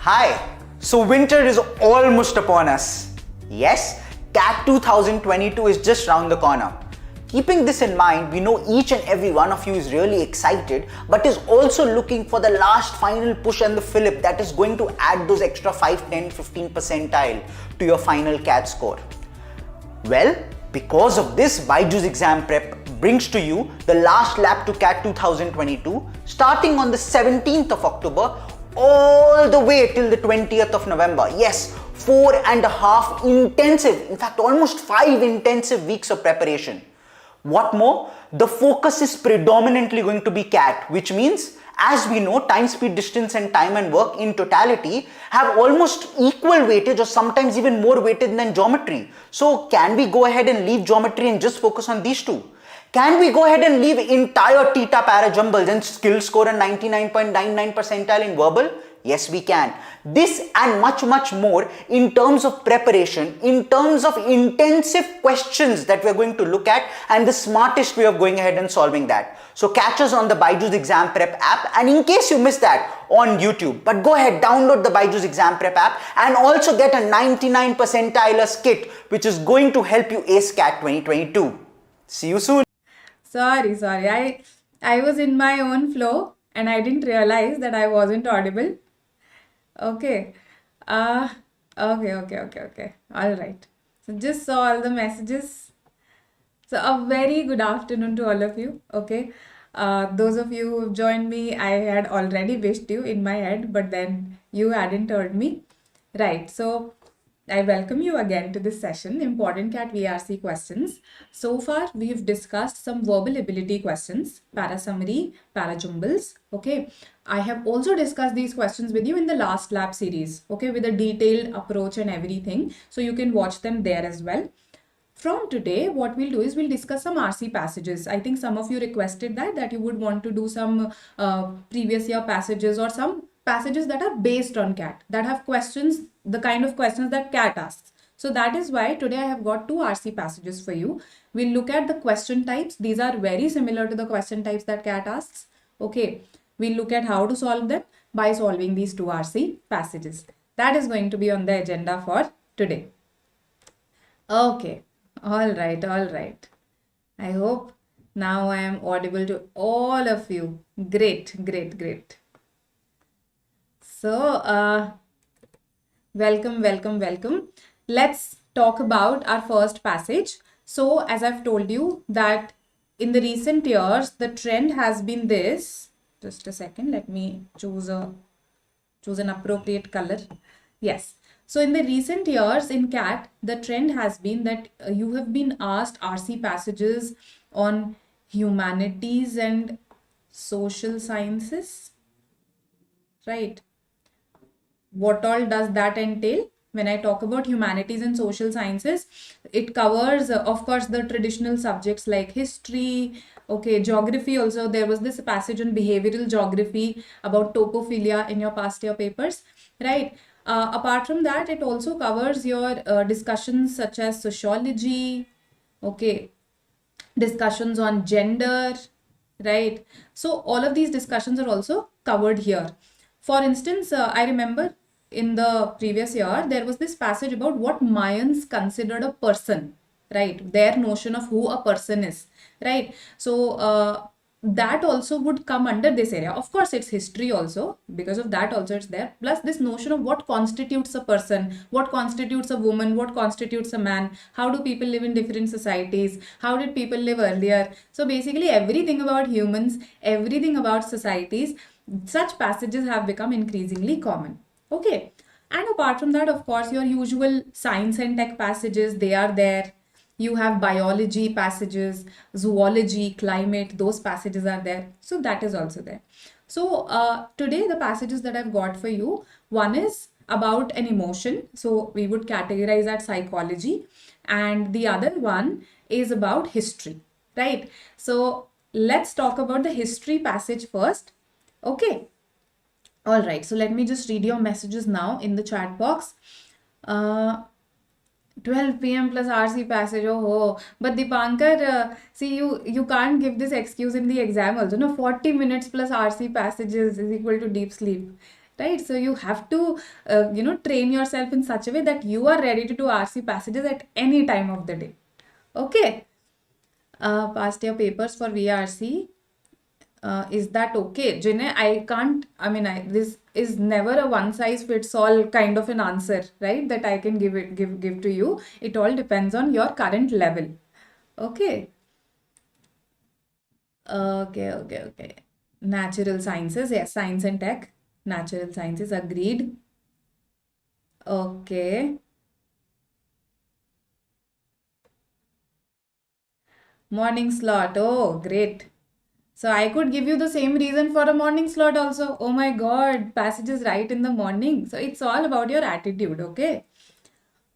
Hi, so winter is almost upon us. Yes, CAT 2022 is just round the corner. Keeping this in mind, we know each and every one of you is really excited but is also looking for the last final push and the fillip that is going to add those extra 5, 10, 15 percentile to your final CAT score. Well, because of this, BYJU'S exam prep brings to you the last lap to CAT 2022 starting on the 17th of October all the way till the 20th of November. Yes, 4.5 intensive, in fact almost 5 intensive weeks of preparation. What more, the focus is predominantly going to be CAT, which means, as we know, time, speed, distance and time and work in totality have almost equal weightage or sometimes even more weightage than geometry. So can we go ahead and leave geometry and just focus on these two? Can we go ahead and leave entire theta para jumbles and still score a 99.99 percentile in verbal? Yes, we can. This and much more in terms of preparation, in terms of intensive questions that we're going to look at and the smartest way of going ahead and solving that. So catch us on the BYJU'S exam prep app, and in case you missed that, on YouTube. But go ahead, download the BYJU'S exam prep app and also get a 99 percentile kit which is going to help you ace CAT 2022. See you soon. Sorry. I was in my own flow and I didn't realize that I wasn't audible. Okay. Okay. All right. So just saw all the messages. So a very good afternoon to all of you. Okay. Those of you who have joined me, I had already wished you in my head, but then you hadn't heard me. Right. So I welcome you again to this session, Important CAT VRC questions. So far, we've discussed some verbal ability questions, para summary, para jumbles, okay. I have also discussed these questions with you in the last lab series, okay, with a detailed approach and everything. So you can watch them there as well. From today, what we'll do is we'll discuss some RC passages. I think some of you requested that you would want to do some previous year passages or some passages that are based on CAT, that have questions, the kind of questions that CAT asks. So that is why today I have got two RC passages for you. We'll look at the question types. These are very similar to the question types that CAT asks. Okay, we'll look at how to solve them by solving these two RC passages. That is going to be on the agenda for today. Okay, all right. I hope now I am audible to all of you. Great. So, welcome. Let's talk about our first passage. So, as I've told you that in the recent years, the trend has been this. Just a second, let me choose an appropriate color. Yes. So, in the recent years in CAT, the trend has been that you have been asked RC passages on humanities and social sciences, right? What all does that entail? When I talk about humanities and social sciences, it covers, of course, the traditional subjects like history, okay, geography also. There was this passage on behavioral geography about topophilia in your past year papers, right? Apart from that, it also covers your discussions such as sociology, okay, discussions on gender, right? So all of these discussions are also covered here. For instance, I remember in the previous year, there was this passage about what Mayans considered a person, right? Their notion of who a person is, right? So that also would come under this area. Of course, it's history also. Because of that also it's there. Plus this notion of what constitutes a person, what constitutes a woman, what constitutes a man, how do people live in different societies, how did people live earlier. So basically everything about humans, everything about societies, such passages have become increasingly common. Okay. And apart from that, of course, your usual science and tech passages, they are there. You have biology passages, zoology, climate, those passages are there. So that is also there. So today the passages that I've got for you, one is about an emotion. So we would categorize that psychology. And the other one is about history, right? So let's talk about the history passage first. Okay. All right. So let me just read your messages now in the chat box. 12 p.m. plus RC passage. Oh, but Dipankar, see, you can't give this excuse in the exam also. No, 40 minutes plus RC passages is equal to deep sleep. right? So you have to, train yourself in such a way that you are ready to do RC passages at any time of the day. Okay. Past your papers for VRC. Is that okay? Jinay, this is never a one size fits all kind of an answer, right? That I can give to you. It all depends on your current level. Okay. Okay. Natural sciences, yes, science and tech. Natural sciences, agreed. Okay. Morning slot. Oh, great. So I could give you the same reason for a morning slot also. Oh my God, passages right in the morning. So it's all about your attitude, okay?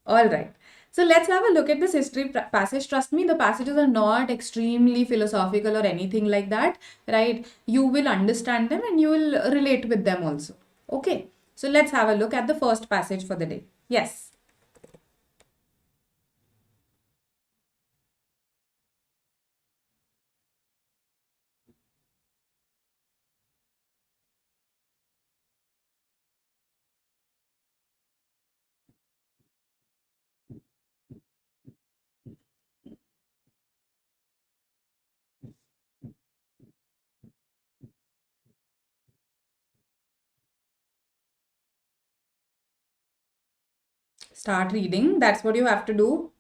All right. So let's have a look at this history passage. Trust me, the passages are not extremely philosophical or anything like that, right? You will understand them and you will relate with them also. Okay. So let's have a look at the first passage for the day. Yes. Start reading. That's what you have to do.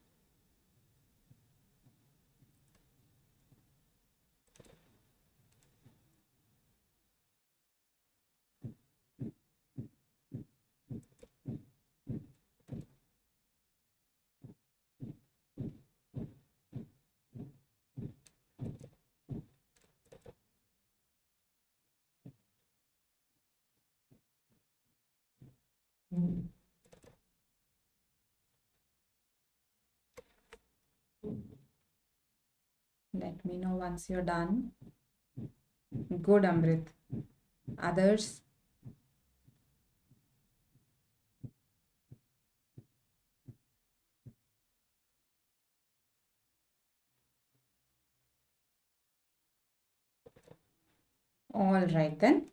Let me know once you're done. Good, Amrit. Others? All right then.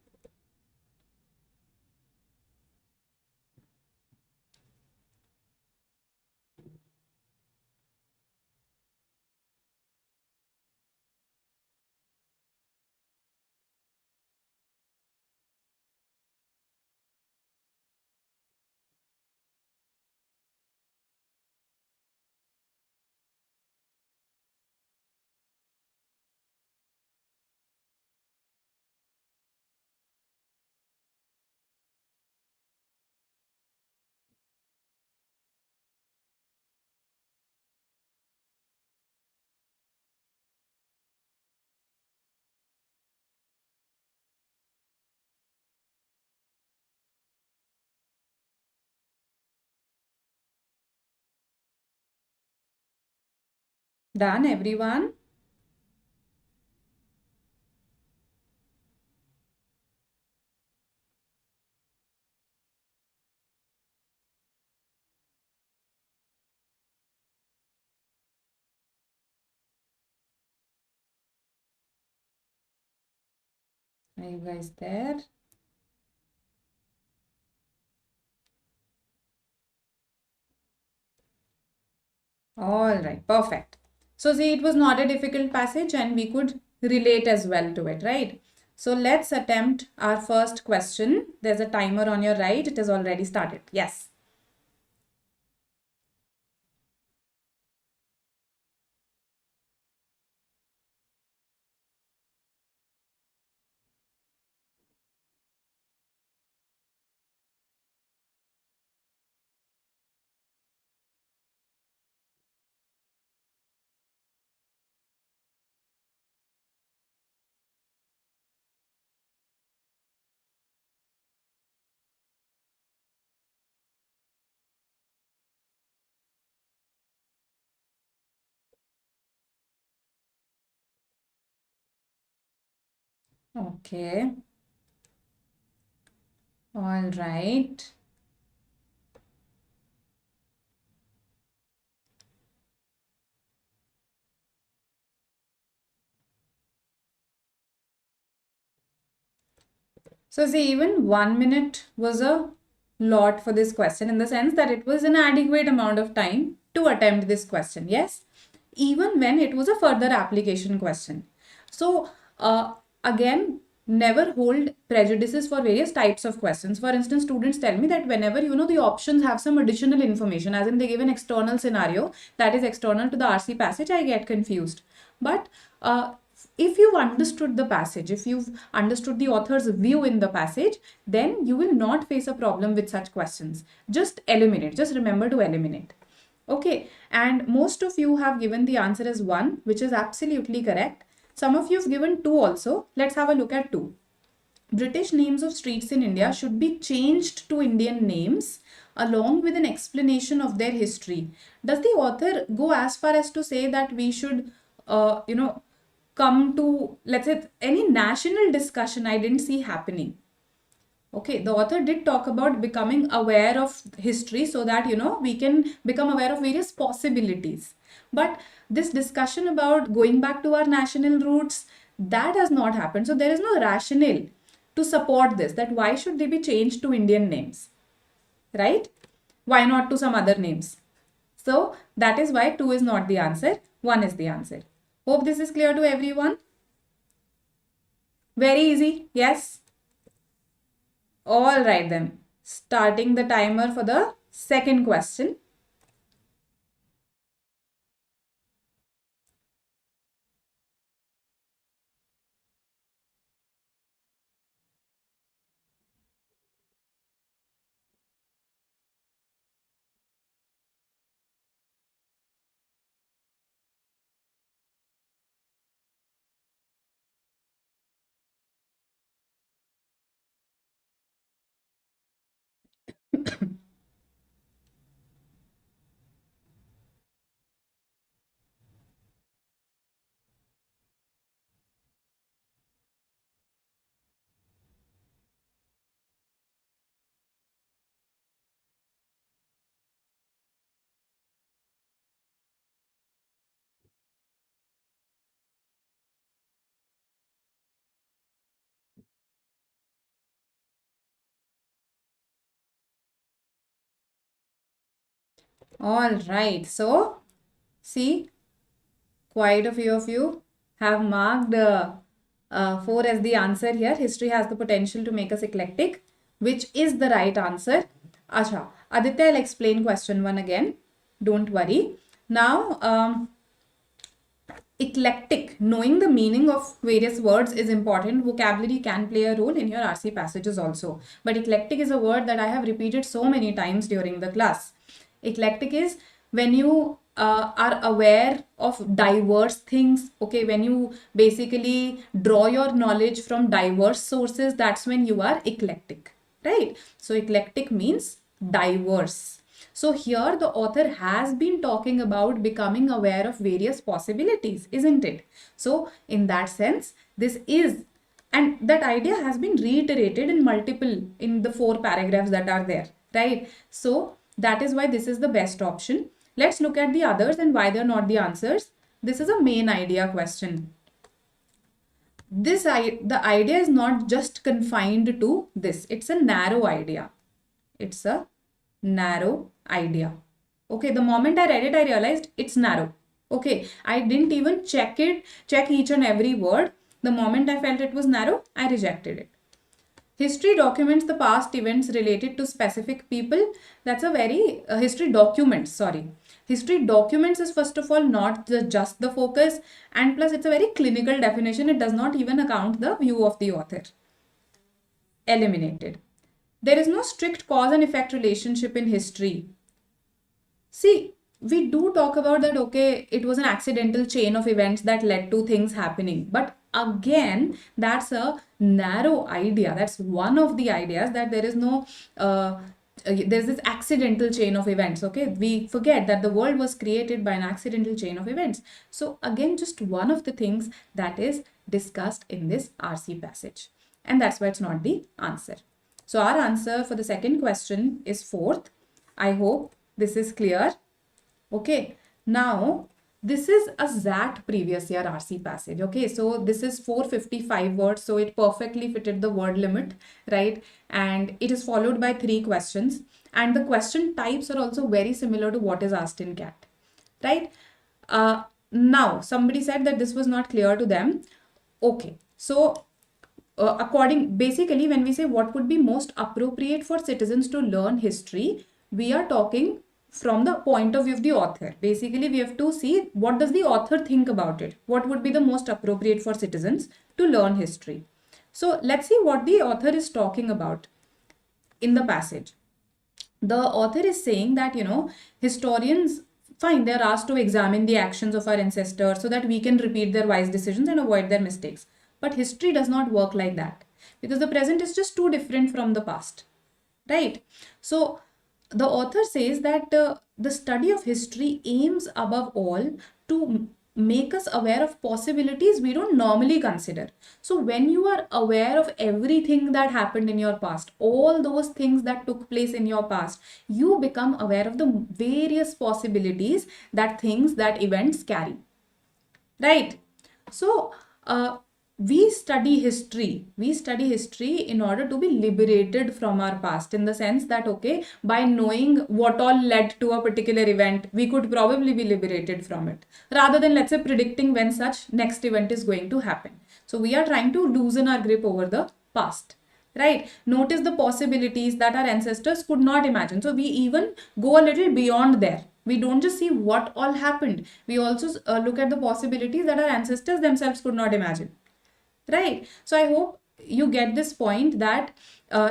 Done, everyone? Are you guys there? All right, perfect. So see, it was not a difficult passage and we could relate as well to it, right? So let's attempt our first question. There's a timer on your right. It has already started. Yes. Okay. All right. So see, even 1 minute was a lot for this question, in the sense that it was an adequate amount of time to attempt this question. Yes, even when it was a further application question. So again, never hold prejudices for various types of questions. For instance, students tell me that whenever the options have some additional information, as in they give an external scenario that is external to the RC passage, I get confused. But if you've understood the passage, if you've understood the author's view in the passage, then you will not face a problem with such questions. Just eliminate, just remember to eliminate. Okay, and most of you have given the answer as 1, which is absolutely correct. Some of you have given 2 also. Let's have a look at 2. British names of streets in India should be changed to Indian names along with an explanation of their history. Does the author go as far as to say that we should, come to, let's say, any national discussion? I didn't see happening. Okay, the author did talk about becoming aware of history so that, we can become aware of various possibilities. But this discussion about going back to our national roots, that has not happened. So there is no rationale to support this, that why should they be changed to Indian names, right? Why not to some other names? So that is why 2 is not the answer, 1 is the answer. Hope this is clear to everyone. Very easy, yes? All right then, starting the timer for the second question. All right, so see, quite a few of you have marked 4 as the answer here. History has the potential to make us eclectic, which is the right answer. Acha, Aditya, I'll explain question 1 again. Don't worry. Now, eclectic, knowing the meaning of various words is important. Vocabulary can play a role in your RC passages also. But eclectic is a word that I have repeated so many times during the class. Eclectic is when you are aware of diverse things. Okay, when you basically draw your knowledge from diverse sources, that's when you are eclectic, right? So eclectic means diverse. So here the author has been talking about becoming aware of various possibilities, isn't it? So in that sense, this is, and that idea has been reiterated in the 4 paragraphs that are there, right? So that is why this is the best option. Let's look at the others and why they're not the answers. This is a main idea question. The idea is not just confined to this. It's a narrow idea. It's a narrow idea. Okay, the moment I read it, I realized it's narrow. Okay, I didn't even check each and every word. The moment I felt it was narrow, I rejected it. History documents the past events related to specific people. That's a very, history documents, sorry. History documents is first of all not just the focus, and plus it's a very clinical definition. It does not even account the view of the author. Eliminated. There is no strict cause and effect relationship in history. See, we do talk about that, okay, it was an accidental chain of events that led to things happening. But again, that's a narrow idea. That's one of the ideas, that there is no, there's this accidental chain of events. Okay, we forget that the world was created by an accidental chain of events. So again, just one of the things that is discussed in this RC passage. And that's why it's not the answer. So our answer for the second question is 4th. I hope this is clear. Okay, now this is a ZAT previous year RC passage. Okay, so this is 455 words, so it perfectly fitted the word limit, right? And it is followed by 3 questions, and the question types are also very similar to what is asked in CAT, right? Now somebody said that this was not clear to them. Okay, so basically when we say what would be most appropriate for citizens to learn history, we are talking from the point of view of the author. Basically we have to see what does the author think about it, what would be the most appropriate for citizens to learn history. So let's see what the author is talking about in the passage. The author is saying that, historians, fine, they're asked to examine the actions of our ancestors so that we can repeat their wise decisions and avoid their mistakes. But history does not work like that, because the present is just too different from the past, right? So the author says that the study of history aims above all to make us aware of possibilities we don't normally consider. So when you are aware of everything that happened in your past, all those things that took place in your past, you become aware of the various possibilities that events carry, right? So we study history in order to be liberated from our past, in the sense that, okay, by knowing what all led to a particular event, we could probably be liberated from it, rather than, let's say, predicting when such next event is going to happen. So we are trying to loosen our grip over the past, right? Notice the possibilities that our ancestors could not imagine. So we even go a little beyond there. We don't just see what all happened, we also look at the possibilities that our ancestors themselves could not imagine, right? So I hope you get this point, that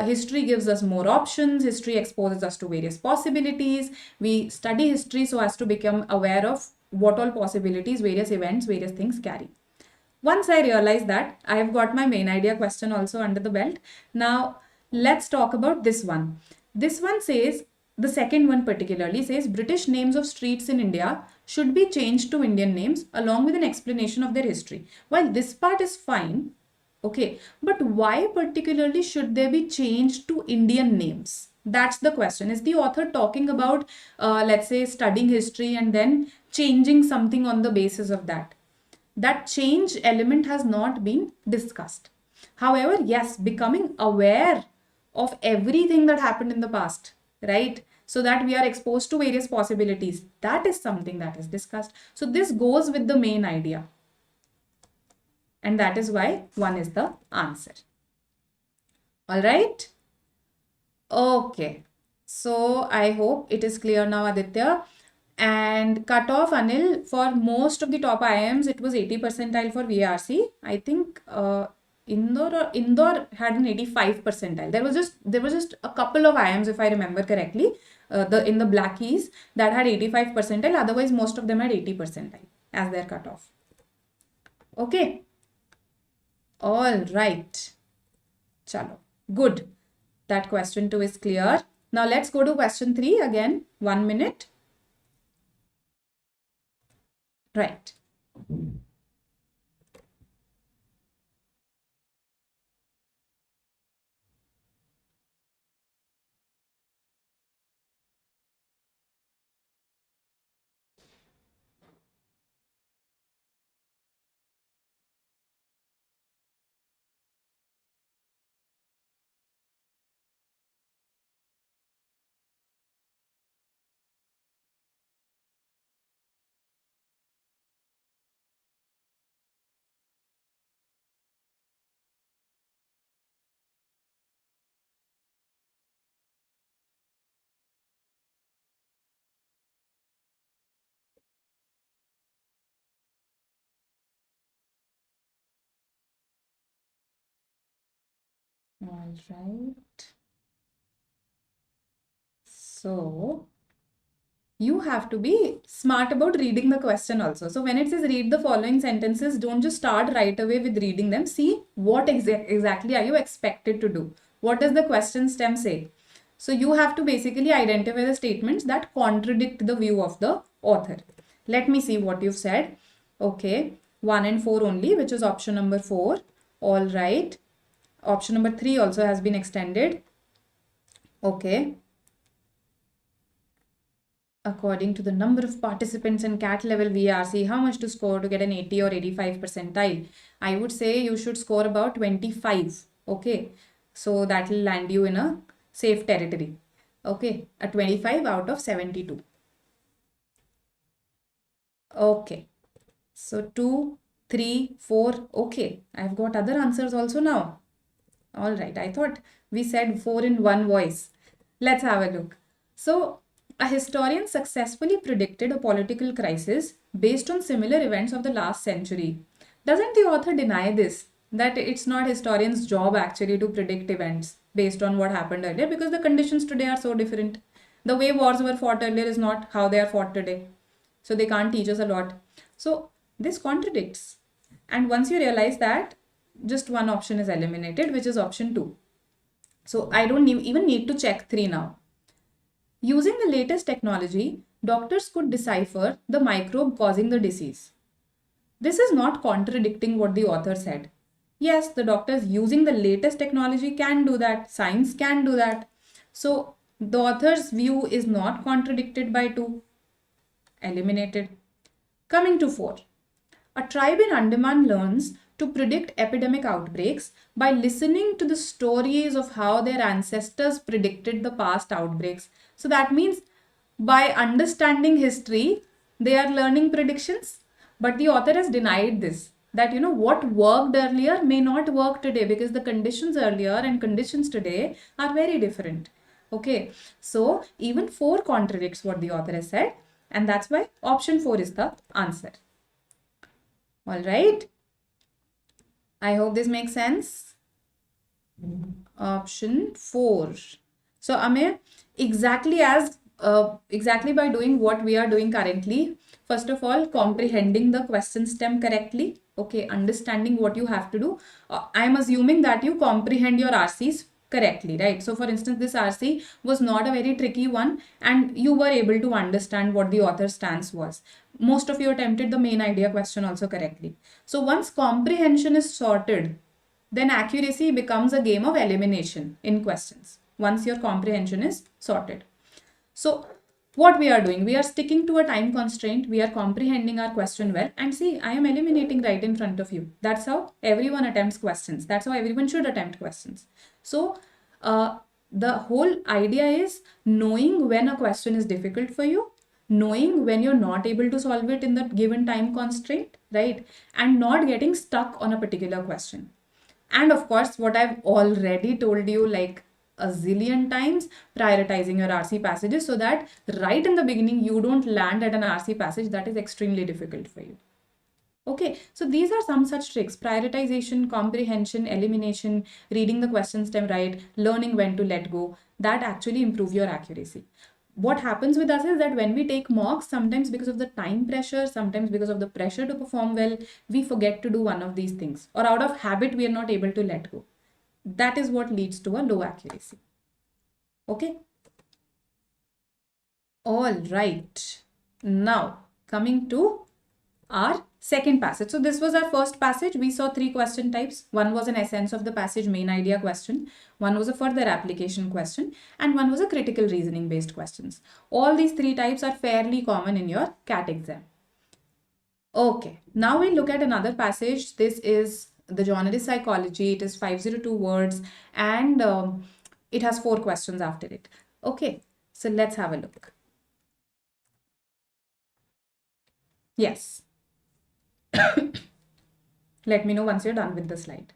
history gives us more options, history exposes us to various possibilities. We study history so as to become aware of what all possibilities various events, various things carry. Once I realized that, I have got my main idea question also under the belt. Now let's talk about this one. This one says, the second one particularly says, British names of streets in India should be changed to Indian names along with an explanation of their history. While this part is fine, okay, but why particularly should they be changed to Indian names? That's the question. Is the author talking about, let's say, studying history and then changing something on the basis of that? That change element has not been discussed. However, yes, becoming aware of everything that happened in the past, right? So that we are exposed to various possibilities. That is something that is discussed. So this goes with the main idea. And that is why 1 is the answer. All right. Okay. So I hope it is clear now, Aditya. And cutoff, Anil, for most of the top IIMs, it was 80 percentile for VRC. I think Indore had an 85 percentile. There was just a couple of IIMs, if I remember correctly, in the Blackies that had 85 percentile. Otherwise, most of them had 80 percentile as their cutoff. Okay. All right. Chalo. Good. That question 2 is clear. Now let's go to question 3 again. 1 minute. Right. All right. So you have to be smart about reading the question also. So when it says read the following sentences, don't just start right away with reading them. See what exactly are you expected to do. What does the question stem say? So you have to basically identify the statements that contradict the view of the author. Let me see what you've said. Okay, 1 and 4 only, which is option number 4. All right. Option number 3 also has been extended. Okay. according to the number of participants in CAT level VRC, how much to score to get an 80 or 85 percentile? I would say you should score about 25. Okay, so that will land you in a safe territory. Okay, a 25 out of 72. Okay, so 2, 3, 4. Okay, I've got other answers also now. All right, I thought we said 4 in one voice. Let's have a look. So, a historian successfully predicted a political crisis based on similar events of the last century. Doesn't the author deny this? That it's not historians' job actually to predict events based on what happened earlier, because the conditions today are so different. The way wars were fought earlier is not how they are fought today. So they can't teach us a lot. So this contradicts. And once you realize that, just one option is eliminated, which is option 2. So I don't even need to check 3 now. Using the latest technology, doctors could decipher the microbe causing the disease. This is not contradicting what the author said. Yes, the doctors using the latest technology can do that. Science can do that. So the author's view is not contradicted by 2. Eliminated. Coming to 4. A tribe in Andaman learns to predict epidemic outbreaks by listening to the stories of how their ancestors predicted the past outbreaks. So that means by understanding history, they are learning predictions. But the author has denied this. That what worked earlier may not work today, because the conditions earlier and conditions today are very different. Okay, so even 4 contradicts what the author has said, and that's why option 4 is the answer. All right. I hope this makes sense. Option 4. So Amir, exactly by doing what we are doing currently, first of all, comprehending the question stem correctly. Okay, understanding what you have to do. I'm assuming that you comprehend your RCs correctly, right? So for instance, this RC was not a very tricky one, and you were able to understand what the author's stance was. Most of you attempted the main idea question also correctly. So once comprehension is sorted, then accuracy becomes a game of elimination in questions once your comprehension is sorted. So what we are doing, we are sticking to a time constraint, we are comprehending our question well, and see, I am eliminating right in front of you. That's how everyone attempts questions. That's how everyone should attempt questions. So the whole idea is knowing when a question is difficult for you, knowing when you're not able to solve it in the given time constraint, right? And not getting stuck on a particular question. And of course, what I've already told you like a zillion times, prioritizing your RC passages so that right in the beginning, you don't land at an RC passage that is extremely difficult for you. Okay, so these are some such tricks: prioritization, comprehension, elimination, reading the question stem right, learning when to let go, that actually improve your accuracy. What happens with us is that when we take mocks, sometimes because of the time pressure, sometimes because of the pressure to perform well, we forget to do one of these things, or out of habit, we are not able to let go. That is what leads to a low accuracy. Okay. All right. Now, coming to our second passage. So this was our first passage. We saw 3 question types. One was an essence of the passage main idea question. One was a further application question. And one was a critical reasoning based questions. All these 3 types are fairly common in your CAT exam. Okay, now we look at another passage. This is the genre is psychology. It is 502 words, and it has 4 questions after it. Okay, so let's have a look. Yes. Let me know once you're done with the slide.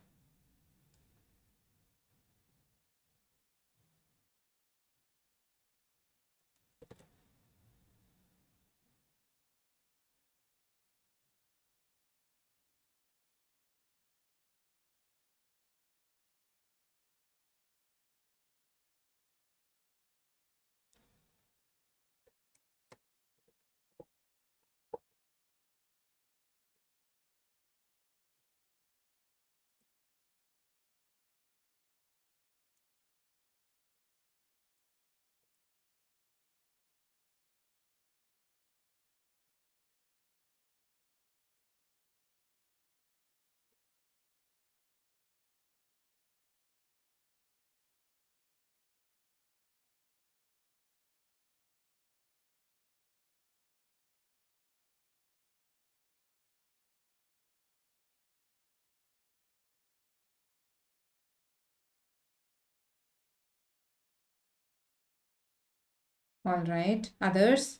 All right. Others?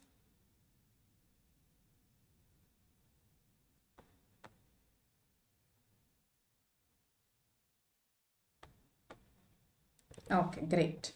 Okay, great.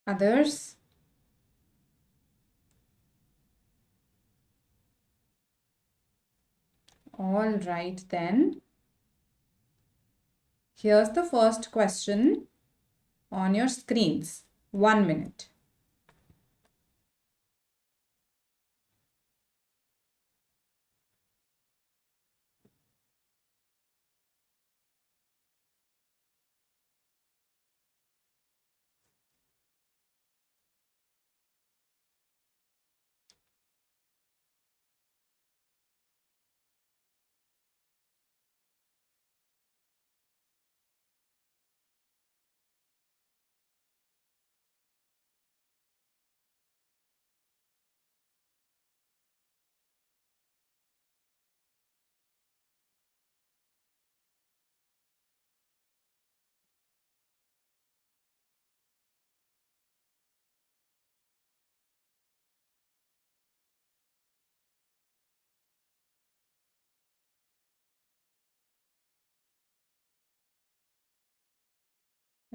Others? All right then. Here's the first question on your screens. 1 minute.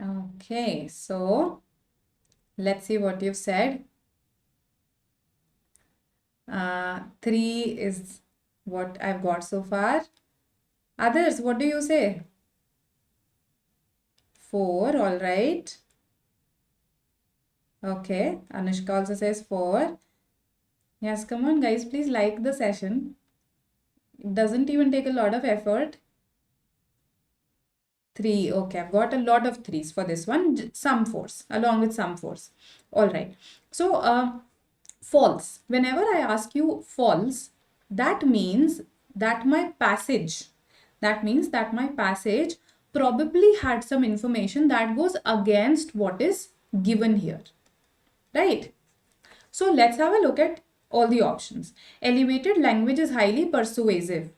Okay, so let's see what you've said. 3 is what I've got so far. Others, what do you say? 4, all right. Okay, Anushka also says 4. Yes, come on, guys, please like the session. It doesn't even take a lot of effort. 3, okay, I've got a lot of 3s for this one, some 4s, along with some 4s. All right. So, false. Whenever I ask you false, that means that my passage, probably had some information that goes against what is given here, right? So let's have a look at all the options. Elevated language is highly persuasive.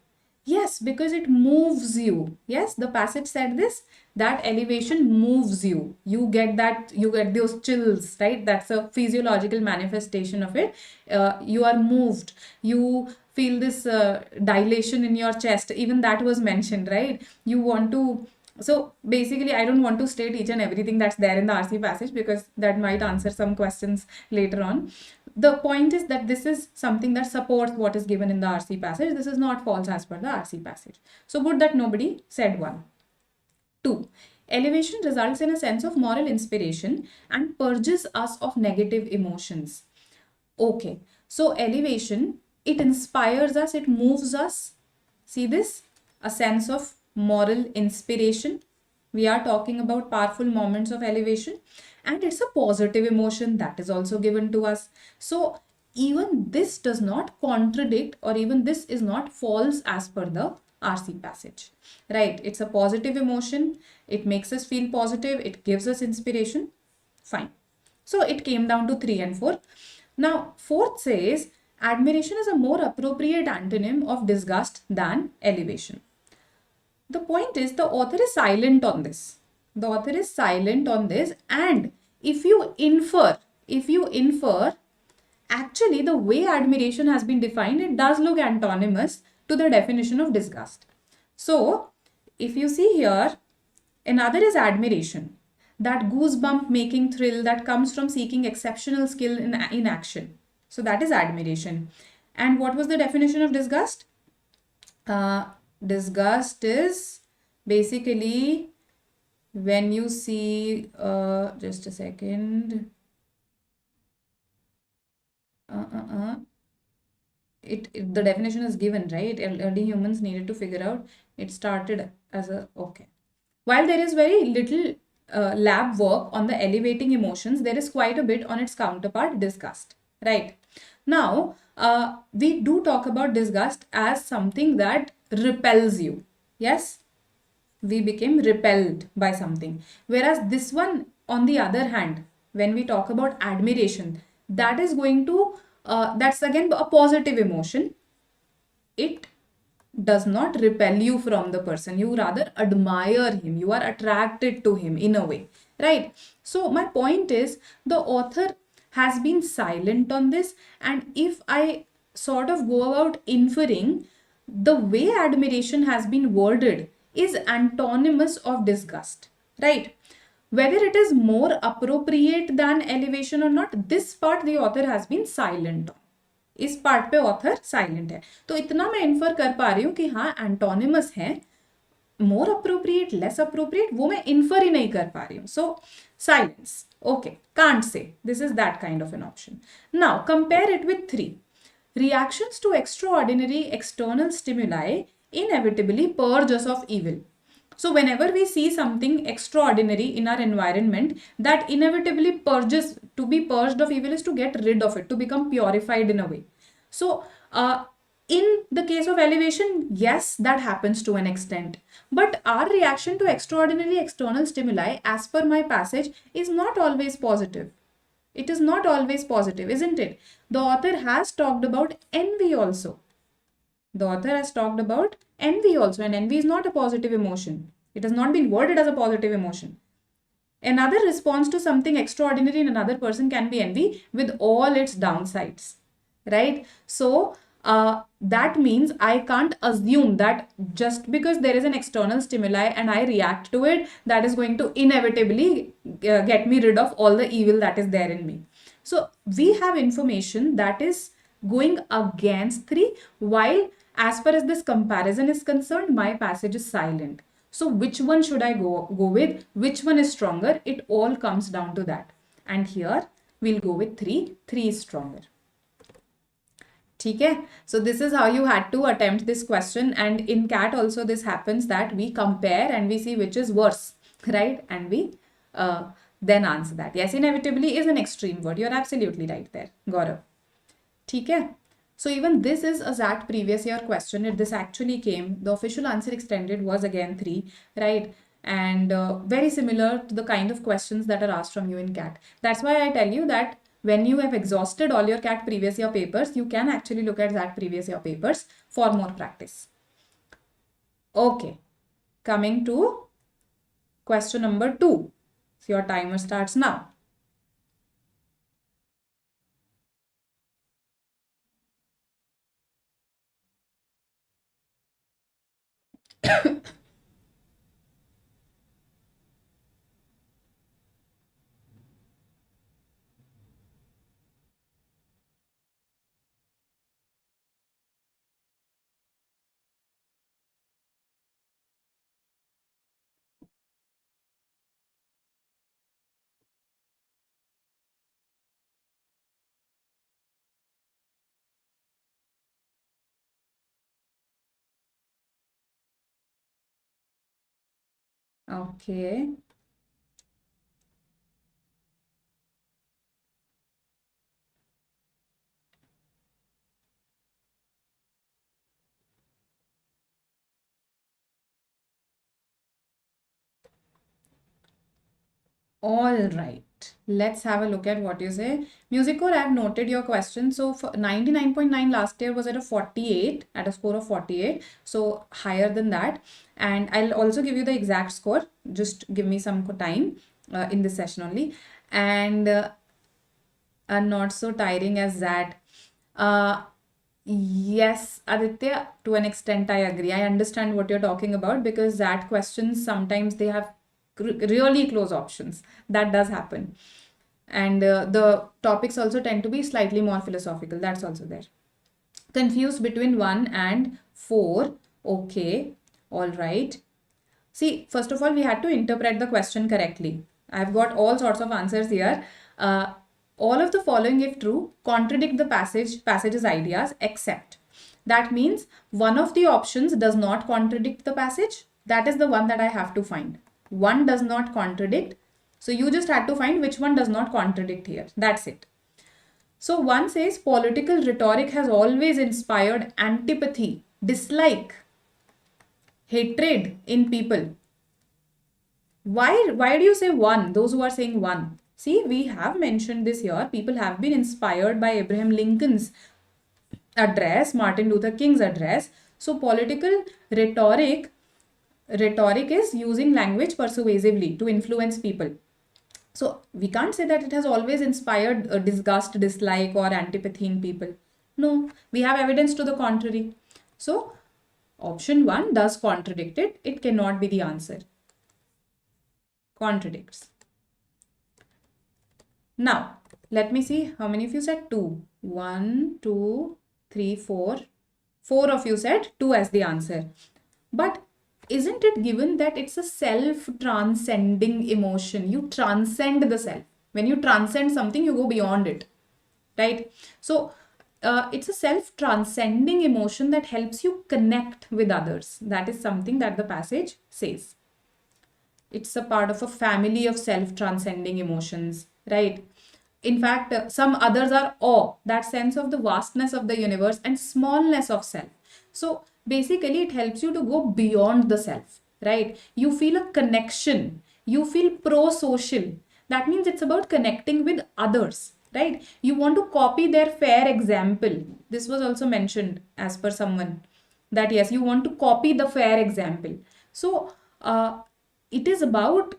Yes, because it moves you. Yes, the passage said this, that elevation moves you. You get that, you get those chills, right? That's a physiological manifestation of it. You are moved. You feel this dilation in your chest. Even that was mentioned, right? You want to. So basically, I don't want to state each and everything that's there in the RC passage because that might answer some questions later on. The point is that this is something that supports what is given in the RC passage. This is not false as per the RC passage. So good that nobody said 1. 2. Elevation results in a sense of moral inspiration and purges us of negative emotions. Okay, so elevation, it inspires us, it moves us. See this? A sense of moral inspiration. We are talking about powerful moments of elevation, and it's a positive emotion that is also given to us. So even this does not contradict, or even this is not false as per the RC passage, right? It's a positive emotion. It makes us feel positive. It gives us inspiration. Fine. So it came down to 3 and 4. Now, fourth says admiration is a more appropriate antonym of disgust than elevation. The point is the author is silent on this. The author is silent on this, and if you infer, actually the way admiration has been defined, it does look antonymous to the definition of disgust. So, if you see here, another is admiration, that goosebump making thrill that comes from seeking exceptional skill in action. So that is admiration. And what was the definition of disgust? Disgust is basically when you see, just a second. The definition is given, right? Early humans needed to figure out. It started as a, okay. While there is very little lab work on the elevating emotions, there is quite a bit on its counterpart, disgust, right? Now, we do talk about disgust as something that repels you. Yes, we became repelled by something. Whereas this one, on the other hand, when we talk about admiration, that is going to, that's again a positive emotion. It does not repel you from the person. You rather admire him. You are attracted to him in a way, right? So my point is the author has been silent on this. And if I sort of go about inferring, the way admiration has been worded is antonymous of disgust, right? Whether it is more appropriate than elevation or not, this part the author has been silent on. इस part पे author silent है. तो इतना मैं infer कर पा रही हूँ कि हाँ एंटोनिमस है, मोर अप्रोप्रिएट लेस अप्रोप्रिएट वो मैं इन्फर ही नहीं कर पा रही हूँ. So silence, okay, can't say, this is that kind of an option. Now compare it with 3. Reactions to extraordinary external stimuli inevitably purge us of evil. So whenever we see something extraordinary in our environment, that inevitably purges, to be purged of evil is to get rid of it, to become purified in a way. So in the case of elevation, yes, that happens to an extent. But our reaction to extraordinary external stimuli, as per my passage, is not always positive. It is not always positive, isn't it? The author has talked about envy also. The author has talked about envy also, and envy is not a positive emotion. It has not been worded as a positive emotion. Another response to something extraordinary in another person can be envy with all its downsides, right? So that means I can't assume that just because there is an external stimuli and I react to it, that is going to inevitably get me rid of all the evil that is there in me. So we have information that is going against 3, while as far as this comparison is concerned, my passage is silent. So which one should I go with? Which one is stronger? It all comes down to that. And here we'll go with 3. 3 is stronger. Okay, so this is how you had to attempt this question. And in CAT also this happens that we compare and we see which is worse, right? And we then answer that. Yes, inevitably is an extreme word. You're absolutely right there, Gaurav. Okay. So even this is a ZAT previous year question. This actually came, the official answer extended was again 3, right? And very similar to the kind of questions that are asked from you in CAT. That's why I tell you that when you have exhausted all your CAT previous year papers, you can actually look at ZAT previous year papers for more practice. Okay, coming to question number 2. So your timer starts now. Okay. All right, Let's have a look at what you say. Music core, I've noted your question. So for 99.9 last year was at a 48, at a score of 48. So higher than that. And I'll also give you the exact score. Just give me some time in this session only. And not so tiring as that. Yes, Aditya, to an extent I agree. I understand what you're talking about because that questions sometimes they have really close options. That does happen. And the topics also tend to be slightly more philosophical. That's also there. Confused between 1 and 4. Okay, all right. See, first of all, we had to interpret the question correctly. I've got all sorts of answers here. All of the following, if true, contradict the passage's ideas, except. That means one of the options does not contradict the passage. That is the one that I have to find. One does not contradict. So you just had to find which one does not contradict here. That's it. So one says political rhetoric has always inspired antipathy, dislike, hatred in people. Why do you say one? Those who are saying one. See, we have mentioned this here. People have been inspired by Abraham Lincoln's address, Martin Luther King's address. So political rhetoric is using language persuasively to influence people. So we can't say that it has always inspired disgust, dislike, or antipathy in people. No, we have evidence to the contrary. So option 1 does contradict it. It cannot be the answer. Contradicts. Now, let me see how many of you said 2. 1, 2, 3, 4. 4 of you said 2 as the answer. But isn't it given that it's a self-transcending emotion? You transcend the self. When you transcend something, you go beyond it, right? So it's a self-transcending emotion that helps you connect with others. That is something that the passage says. It's a part of a family of self-transcending emotions, right? In fact, some others are awe, that sense of the vastness of the universe and smallness of self. So basically, it helps you to go beyond the self, right? You feel a connection. You feel pro-social. That means it's about connecting with others, right? You want to copy their fair example. This was also mentioned as per someone that yes, you want to copy the fair example. So it is about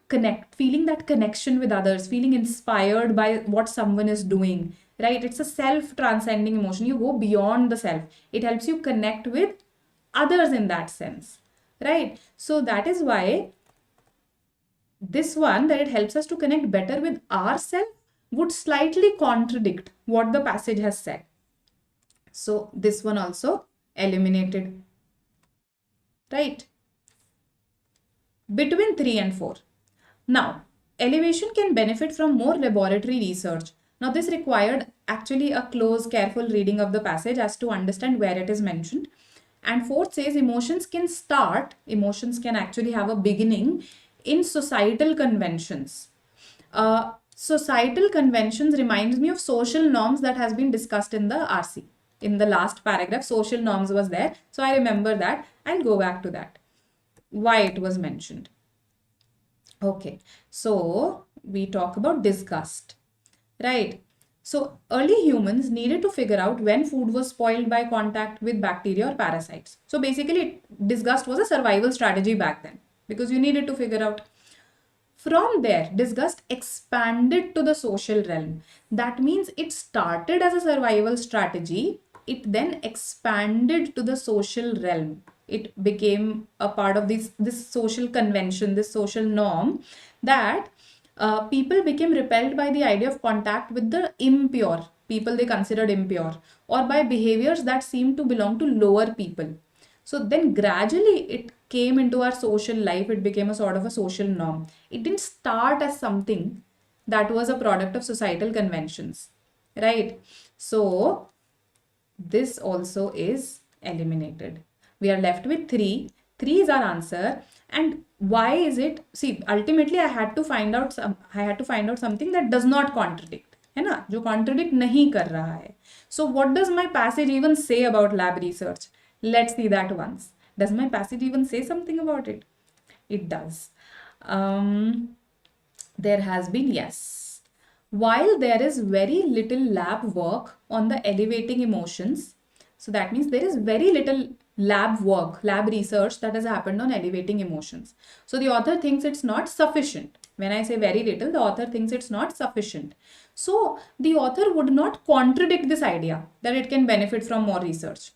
feeling that connection with others, feeling inspired by what someone is doing, right? It's a self-transcending emotion. You go beyond the self. It helps you connect with others in that sense, right? So that is why this one, that it helps us to connect better with ourselves, would slightly contradict what the passage has said. So this one also eliminated, right? Between 3 and 4. Now, elevation can benefit from more laboratory research. Now, this required actually a close, careful reading of the passage as to understand where it is mentioned. And 4th says emotions can actually have a beginning in societal conventions. Societal conventions reminds me of social norms that has been discussed in the RC. In the last paragraph, social norms was there. So I remember that. I'll go back to that. Why it was mentioned. Okay, so we talk about disgust, right? So early humans needed to figure out when food was spoiled by contact with bacteria or parasites. So basically, disgust was a survival strategy back then because you needed to figure out. From there, disgust expanded to the social realm. That means it started as a survival strategy. It then expanded to the social realm. It became a part of this social convention, this social norm, that people became repelled by the idea of contact with the impure, people they considered impure, or by behaviors that seemed to belong to lower people. So then gradually it came into our social life. It became a sort of a social norm. It didn't start as something that was a product of societal conventions, right? So this also is eliminated. We are left with 3. 3 is our answer. And why is it? See, ultimately I had to find out something that does not contradict. है ना? जो contradict नहीं कर रहा है. So what does my passage even say about lab research? Let's see that once. Does my passage even say something about it? It does. There has been, yes. while there is very little lab work on the elevating emotions, so that means there is very little lab work, lab research that has happened on elevating emotions. So the author thinks it's not sufficient. When I say very little, the author thinks it's not sufficient. So the author would not contradict this idea that it can benefit from more research.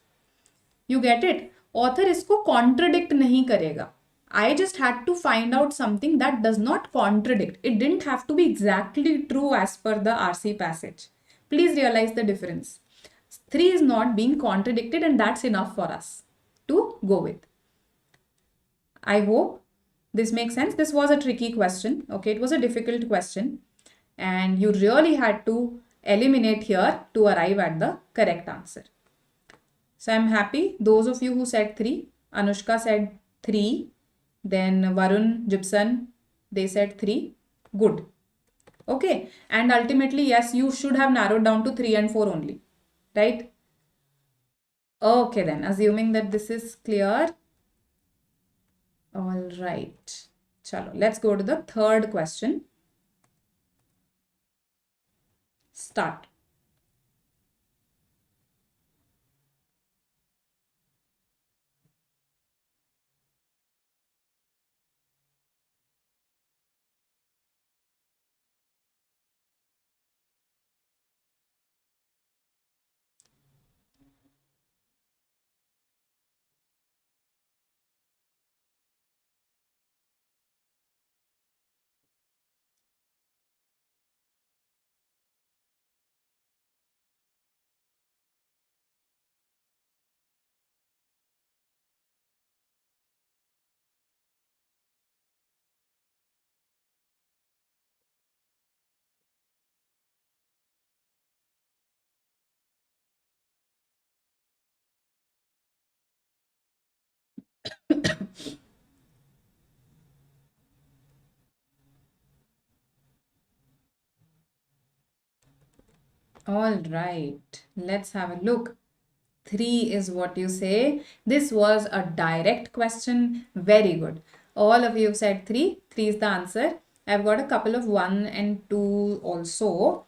You get it? Author इसको contradict नहीं करेगा. I just had to find out something that does not contradict. It didn't have to be exactly true as per the RC passage. Please realize the difference. 3 is not being contradicted, and that's enough for us to go with. I hope this makes sense. This was a tricky question. Okay, it was a difficult question, and you really had to eliminate here to arrive at the correct answer. So I'm happy. Those of you who said 3, Anushka said 3, then Varun, Gibson, they said 3. Good. Okay. And ultimately, yes, you should have narrowed down to 3 and 4 only. Right? Okay then. Assuming that this is clear. All right. Chalo. Let's go to the third question. Start. All right. Let's have a look. 3 is what you say. This was a direct question. Very good. All of you said 3. 3 is the answer. I've got a couple of 1 and 2 also.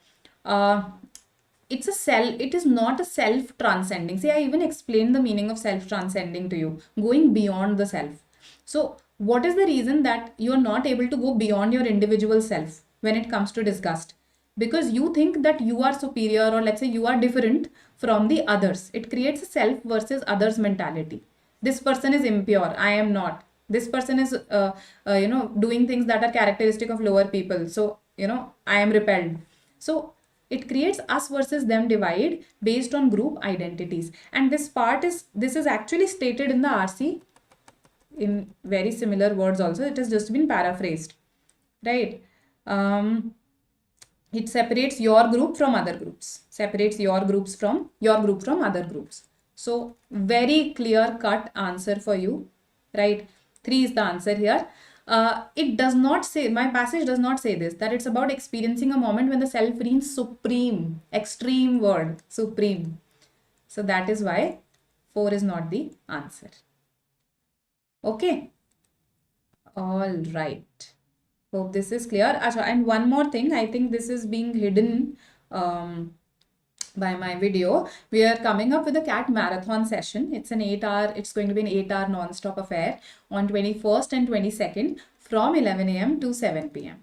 It is not a self-transcending. See, I even explained the meaning of self-transcending to you, going beyond the self. So what is the reason that you are not able to go beyond your individual self when it comes to disgust? Because you think that you are superior, or let's say you are different from the others. It creates a self versus others mentality. This person is impure, I am not. This person is doing things that are characteristic of lower people, so I am repelled. So it creates us versus them divide based on group identities. And this is actually stated in the RC in very similar words also. It has just been paraphrased, right? It separates your group from other groups, separates your group from other groups. So very clear cut answer for you, right? 3 is the answer here. It does not say, my passage does not say this, that it's about experiencing a moment when the self reigns supreme. Extreme word, supreme. So that is why 4 is not the answer. Okay. All right. Hope this is clear. Achha, and one more thing, I think this is being hidden by my video. We are coming up with a CAT marathon session. It's going to be an 8-hour non-stop affair on 21st and 22nd from 11 a.m. to 7 p.m.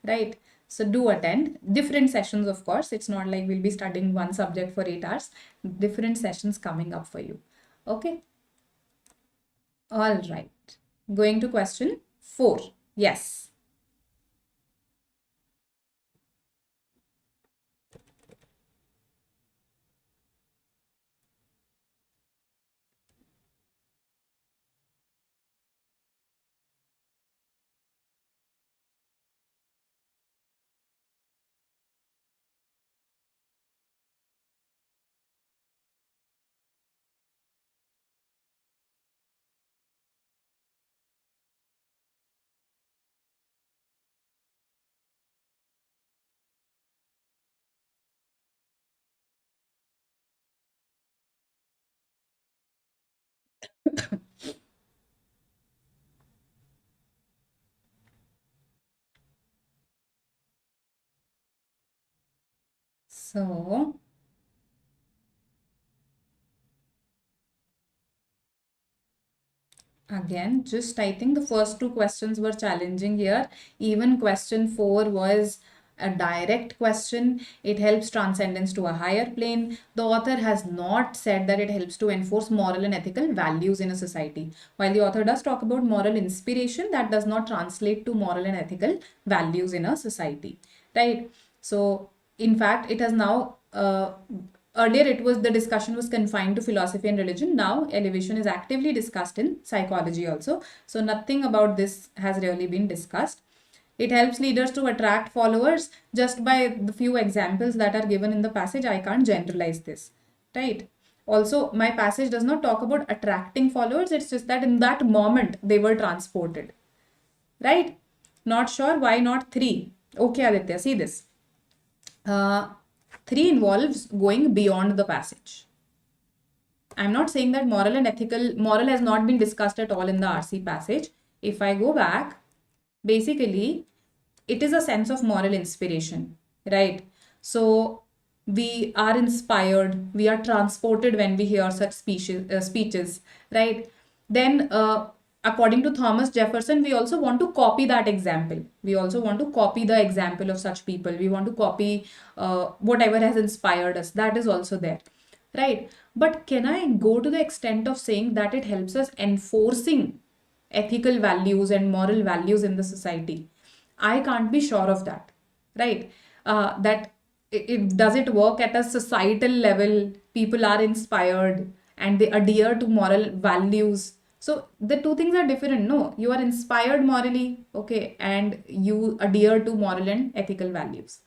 Right? So do attend. Different sessions, of course. It's not like we'll be studying one subject for 8 hours. Different sessions coming up for you. Okay? All right. Going to question 4. Yes. So again, just I think the first two questions were challenging here. Even question 4 was a direct question. It helps transcendence to a higher plane. The author has not said that it helps to enforce moral and ethical values in a society. While the author does talk about moral inspiration, that does not translate to moral and ethical values in a society, right? So, in fact, it has now earlier it was the discussion was confined to philosophy and religion. Now elevation is actively discussed in psychology also. So nothing about this has really been discussed. It helps leaders to attract followers. Just by the few examples that are given in the passage, I can't generalize this, right? Also, my passage does not talk about attracting followers. It's just that in that moment they were transported, right? Not sure why not 3. Okay, Aditya, see this. 3 involves going beyond the passage. I'm not saying that moral has not been discussed at all in the RC passage. If I go back, basically, it is a sense of moral inspiration, right? So we are inspired, we are transported when we hear such speeches, right? Then, according to Thomas Jefferson, we also want to copy that example. We also want to copy the example of such people. We want to copy whatever has inspired us. That is also there, right? But can I go to the extent of saying that it helps us enforcing ethical values and moral values in the society? I can't be sure of that, right? That it does it work at a societal level? People are inspired and they adhere to moral values. So the two things are different. No, you are inspired morally, okay, and you adhere to moral and ethical values,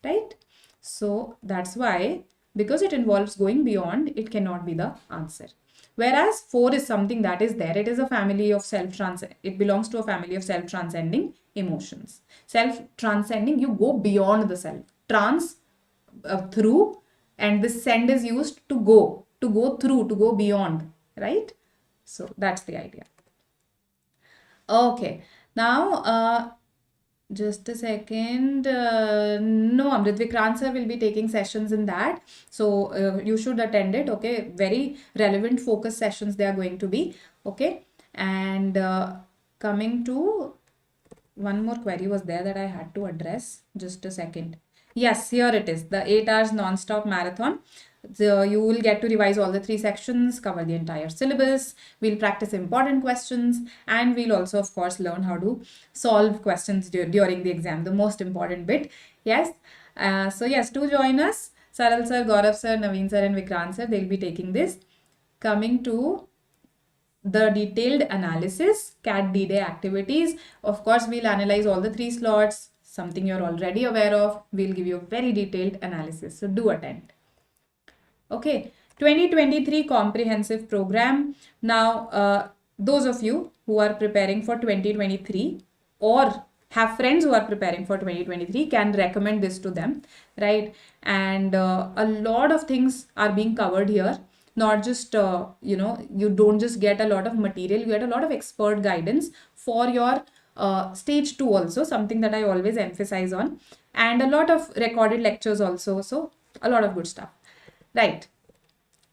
right? So that's why, because it involves going beyond, it cannot be the answer. Whereas 4 is something that is there. It is a family of it belongs to a family of self-transcending emotions. Self-transcending, you go beyond the self. Through, and this send is used to go through, to go beyond, right? So that's the idea. Okay, now just a second. No, Amrit, Vikrant sir will be taking sessions in that. So you should attend it. Okay. Very relevant focus sessions they are going to be. Okay. And coming to one more query was there that I had to address. Just a second. Yes, here it is. The 8 hours non-stop marathon. So you will get to revise all the 3 sections, cover the entire syllabus. We'll practice important questions, and we'll also, of course, learn how to solve questions during the exam, the most important bit. Yes. So yes, do join us. Saral sir, Gaurav sir, Naveen sir, and Vikrant sir, they'll be taking this. Coming to the detailed analysis, CAT D-Day activities. Of course, we'll analyze all the 3 slots, something you're already aware of. We'll give you a very detailed analysis. So do attend. Okay, 2023 comprehensive program. Now, those of you who are preparing for 2023 or have friends who are preparing for 2023 can recommend this to them, right? And a lot of things are being covered here. Not just, you don't just get a lot of material, you get a lot of expert guidance for your stage 2 also, something that I always emphasize on, and a lot of recorded lectures also. So a lot of good stuff. Right.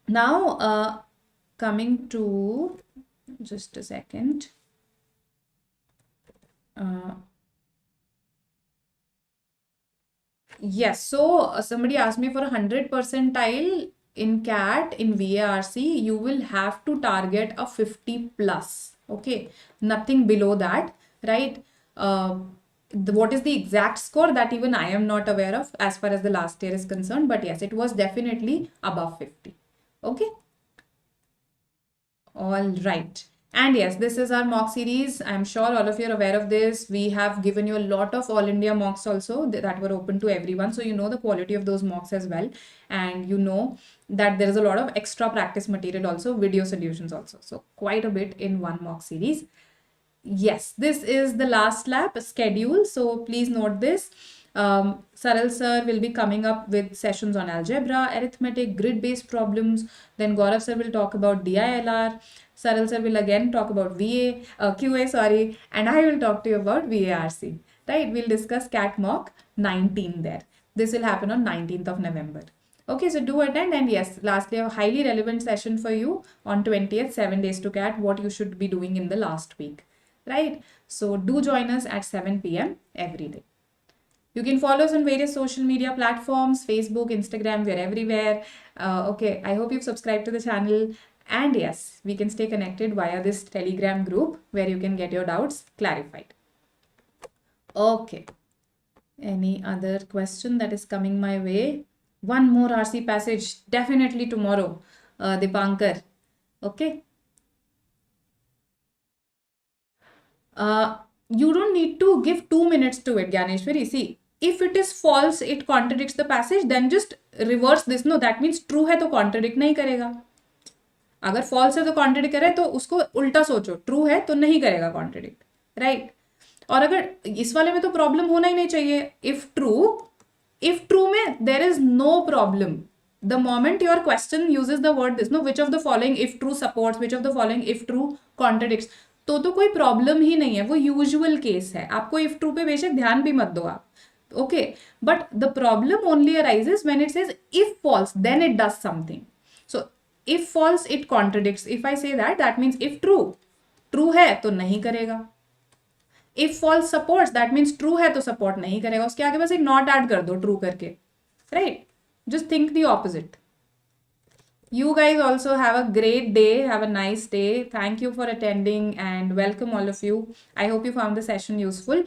Now, coming to, just a second. Yes, so somebody asked me for 100 percentile in CAT, in VARC, you will have to target a 50 plus. Okay, nothing below that, right? What is the exact score, that even I am not aware of as far as the last year is concerned, but yes, it was definitely above 50. Okay. All right. And yes, this is our mock series. I'm sure all of you are aware of this. We have given you a lot of all India mocks also that were open to everyone. So you know the quality of those mocks as well. And you know that there is a lot of extra practice material also, video solutions also. So quite a bit in one mock series. Yes, this is the last lap schedule. So please note this. Saral sir will be coming up with sessions on algebra, arithmetic, grid-based problems. Then Gaurav sir will talk about DILR. Saral sir will again talk about QA, and I will talk to you about VARC. Right? We'll discuss CAT Mock 19 there. This will happen on 19th of November. Okay, so do attend. And yes, lastly, a highly relevant session for you on 20th, 7 days to CAT, what you should be doing in the last week, right? So do join us at 7 p.m. every day. You can follow us on various social media platforms, Facebook, Instagram, we're everywhere. Okay, I hope you've subscribed to the channel. And yes, we can stay connected via this Telegram group where you can get your doubts clarified. Okay. Any other question that is coming my way? One more RC passage, definitely tomorrow, Dipankar. Okay. You don't need to give 2 minutes to it, Gyaneshwari. See, if it is false, it contradicts the passage, then just reverse this. No, that means true है तो contradict नहीं करेगा. अगर false है तो contradict करे तो उसको उल्टा सोचो. True है तो नहीं करेगा contradict. Right? और अगर इस वाले में तो प्रॉब्लम होना ही नहीं चाहिए. If true में there is no problem. The moment your question uses the word this, no, which of the following if true supports, which of the following if true contradicts, तो कोई प्रॉब्लम ही नहीं है. वो usual case है. आपको if true पे बेशक ध्यान भी मत दो आप. Okay, but the problem only arises when it says if false, then it does something. So if false, it contradicts. If I say that, that means if true है तो नहीं करेगा. If false supports, that means true है तो support नहीं करेगा. उसके आगे बस एक not add कर दो true करके. Right? Just think the opposite. You guys also have a great day. Have a nice day. Thank you for attending and welcome all of you. I hope you found the session useful.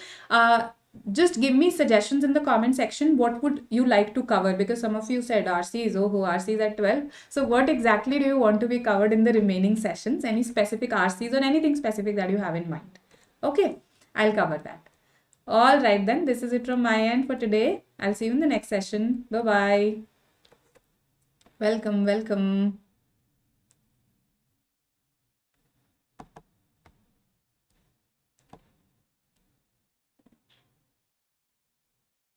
Just give me suggestions in the comment section. What would you like to cover? Because some of you said RCs, RCs at 12. So what exactly do you want to be covered in the remaining sessions? Any specific RCs or anything specific that you have in mind? Okay, I'll cover that. All right then, this is it from my end for today. I'll see you in the next session. Bye-bye. Welcome, welcome.